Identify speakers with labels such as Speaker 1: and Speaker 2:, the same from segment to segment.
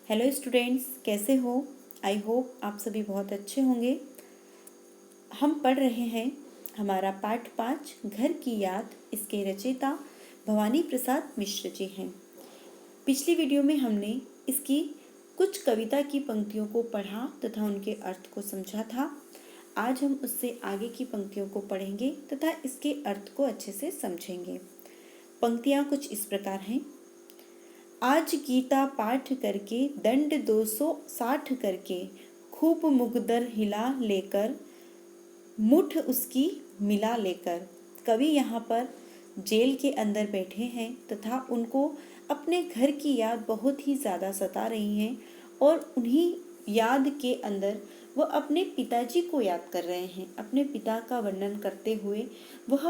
Speaker 1: Hello students, कैसे हो? I hope आप सभी बहुत अच्छे होंगे। हम पढ़ रहे हैं हमारा पाठ 5 घर की याद। इसके रचयिता भवानी प्रसाद मिश्र जी हैं। पिछली वीडियो में हमने इसकी कुछ कविता की पंक्तियों को पढ़ा तथा उनके अर्थ को समझा था। आज हम उससे आगे की पंक्तियों को पढ़ेंगे तथा इसके अर्थ को अच्छे से समझेंगे। पंक्तियाँ कुछ इस प्रकार हैं। आज गीता पाठ करके दंड 260 करके खूब मुकद्दर हिला लेकर मुठ उसकी मिला लेकर। कवि यहाँ पर जेल के अंदर बैठे हैं तथा उनको अपने घर की याद बहुत ही ज़्यादा सता रही हैं और उन्हीं याद के अंदर वह अपने पिताजी को याद कर रहे हैं। अपने पिता का वर्णन करते हुए वह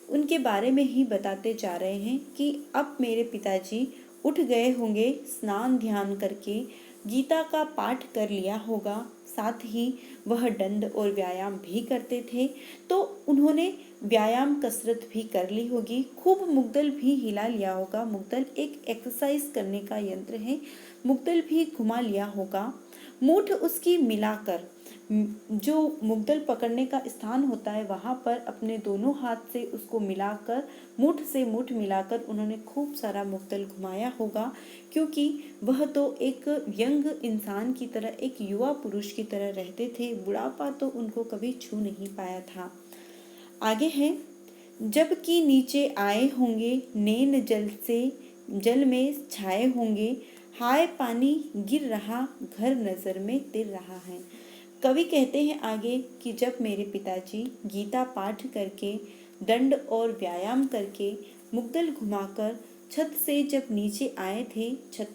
Speaker 1: उनके बारे में ही बताते जा रहे हैं कि अब मेरे पिताजी उठ गए होंगे, स्नान ध्यान करके गीता का पाठ कर लिया होगा, साथ ही वह दंड और व्यायाम भी करते थे तो उन्होंने व्यायाम कसरत भी कर ली होगी, खूब मुग्दल भी हिला लिया होगा। मुग्दल एक एक्सरसाइज करने का यंत्र है। मुग्दल भी घुमा लिया होगा। मूठ उसकी मिलाकर, जो मुग्दल पकड़ने का स्थान होता है वहाँ पर अपने दोनों हाथ से उसको मिलाकर मुठ से मुठ मिलाकर उन्होंने खूब सारा मुग्दल घुमाया होगा, क्योंकि वह तो एक यंग इंसान की तरह, एक युवा पुरुष की तरह रहते थे। बुढ़ापा तो उनको कभी छू नहीं पाया था। आगे है, जबकि नीचे आए होंगे नैन जल से जल में छाए होंगे, हाय पानी गिर रहा घर नजर में तिर रहा है। कवि कहते हैं आगे कि जब मेरे पिताजी गीता पाठ करके दंड और व्यायाम करके मुग्दल घुमाकर छत से जब नीचे आए थे, छत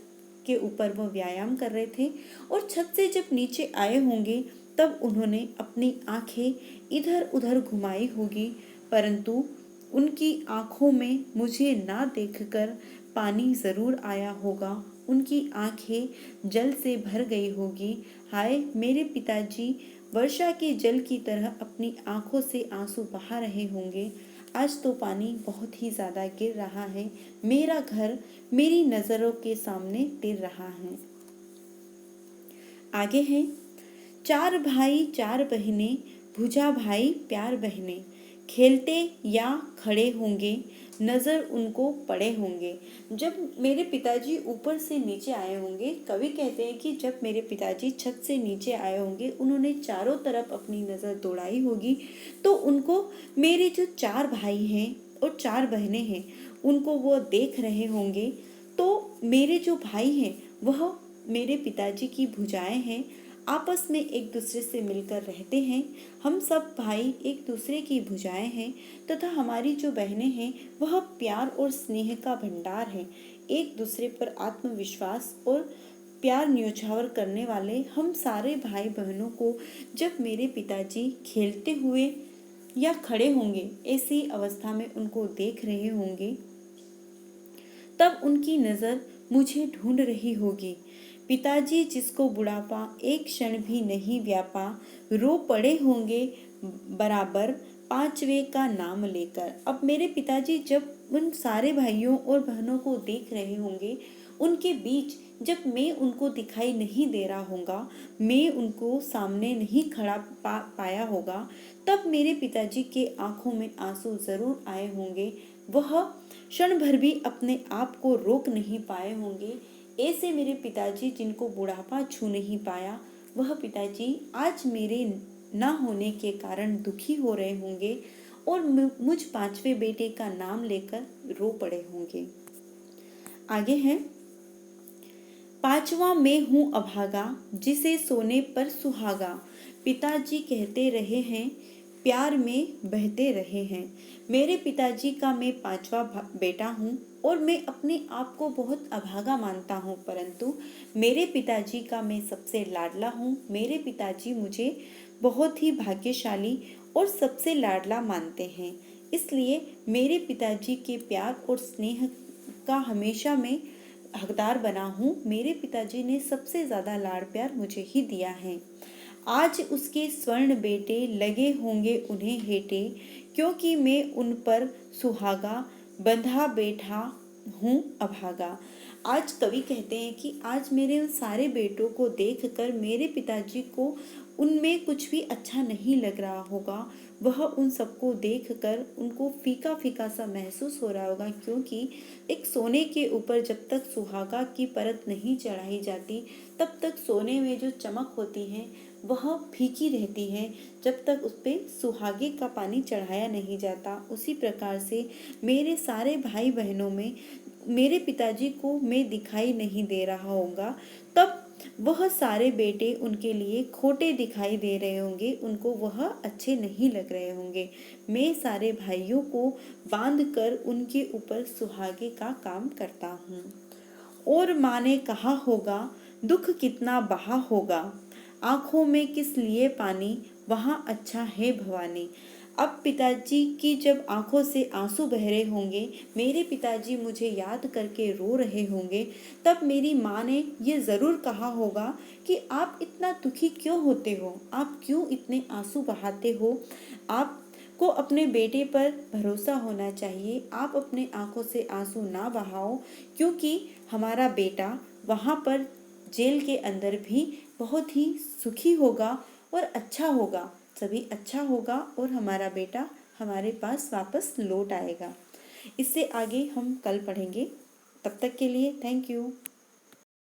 Speaker 1: के ऊपर वो व्यायाम कर रहे थे और छत से जब नीचे आए होंगे तब उन्होंने अपनी आंखें इधर उधर घुमाई होगी, परंतु उनकी आंखों में मुझे ना देखकर पानी ज़रूर आया होगा। उनकी आंखें जल से भर गई होगी। हाय मेरे पिताजी वर्षा के जल की तरह अपनी आंखों से आंसू बहा रहे होंगे। आज तो पानी बहुत ही ज़्यादा गिर रहा है, मेरा घर मेरी नज़रों के सामने तिर रहा है। आगे है, चार भाई चार बहनें भुजा भाई प्यार बहनें, खेलते या खड़े होंगे नज़र उनको पड़े होंगे। जब मेरे पिताजी ऊपर से नीचे आए होंगे, कवि कहते हैं कि जब मेरे पिताजी छत से नीचे आए होंगे उन्होंने चारों तरफ अपनी नज़र दौड़ाई होगी तो उनको मेरे जो चार भाई हैं और चार बहनें हैं उनको वो देख रहे होंगे। तो मेरे जो भाई हैं वह मेरे पिताजी की भुजाएं हैं, आपस में एक दूसरे से मिलकर रहते हैं। हम सब भाई एक दूसरे की भुजाएं हैं तथा हमारी जो बहनें हैं वह प्यार और स्नेह का भंडार है। एक दूसरे पर आत्मविश्वास और प्यार न्योछावर करने वाले हम सारे भाई बहनों को जब मेरे पिताजी खेलते हुए या खड़े होंगे, ऐसी अवस्था में उनको देख रहे होंगे, तब उनकी नज़र मुझे ढूंढ रही होगी। पिताजी जिसको बुढ़ापा एक क्षण भी नहीं व्यापा, रो पड़े होंगे बराबर पांचवे का नाम लेकर। अब मेरे पिताजी जब उन सारे भाइयों और बहनों को देख रहे होंगे, उनके बीच जब मैं उनको दिखाई नहीं दे रहा होगा, मैं उनको सामने नहीं खड़ा पाया होगा, तब मेरे पिताजी के आंखों में आंसू जरूर आए होंगे। वह क्षण भर भी अपने आप को रोक नहीं पाए होंगे। ऐसे मेरे पिताजी जिनको बुढ़ापा छू नहीं पाया, वह पिताजी आज मेरे ना होने के कारण दुखी हो रहे होंगे और मुझ पांचवे बेटे का नाम लेकर रो पड़े होंगे। आगे है, पांचवा मैं हूँ अभागा जिसे सोने पर सुहागा, पिताजी कहते रहे हैं प्यार में बहते रहे हैं। मेरे पिताजी का मैं पांचवा बेटा हूँ और मैं अपने आप को बहुत अभागा मानता हूँ, परंतु मेरे पिताजी का मैं सबसे लाडला हूँ। मेरे पिताजी मुझे बहुत ही भाग्यशाली और सबसे लाडला मानते हैं, इसलिए मेरे पिताजी के प्यार और स्नेह का हमेशा मैं हकदार बना हूँ। मेरे पिताजी ने सबसे ज़्यादा लाड़ प्यार मुझे ही दिया है। आज उसके स्वर्ण बेटे लगे होंगे उन्हें हेटे, क्योंकि मैं उन पर सुहागा बंधा बैठा हूँ अभागा। आज कवि कहते हैं कि आज मेरे उन सारे बेटों को देखकर मेरे पिताजी को उनमें कुछ भी अच्छा नहीं लग रहा होगा। वह उन सबको देखकर उनको फीका फीका सा महसूस हो रहा होगा, क्योंकि एक सोने के ऊपर जब तक सुहागा की परत नहीं चढ़ाई जाती तब तक सोने में जो चमक होती है वह फीकी रहती है, जब तक उस पर सुहागे का पानी चढ़ाया नहीं जाता। उसी प्रकार से मेरे सारे भाई बहनों में मेरे पिताजी को मैं दिखाई नहीं दे रहा होगा, तब वह सारे बेटे उनके लिए खोटे दिखाई दे रहे होंगे, उनको वह अच्छे नहीं लग रहे होंगे। मैं सारे भाइयों को बांध कर उनके ऊपर सुहागे का काम करता हूँ। और माँ ने कहा होगा, दुख कितना बहा होगा, आँखों में किस लिए पानी, वहाँ अच्छा है भवानी। अब पिताजी की जब आंखों से आंसू बह रहे होंगे, मेरे पिताजी मुझे याद करके रो रहे होंगे, तब मेरी माँ ने ये ज़रूर कहा होगा कि आप इतना दुखी क्यों होते हो, आप क्यों इतने आंसू बहाते हो। आपको अपने बेटे पर भरोसा होना चाहिए, आप अपने आंखों से आंसू ना बहाओ, क्योंकि हमारा बेटा वहाँ पर जेल के अंदर भी बहुत ही सुखी होगा और अच्छा होगा, सभी अच्छा होगा और हमारा बेटा हमारे पास वापस लौट आएगा। इससे आगे हम कल पढ़ेंगे। तब तक के लिए थैंक यू।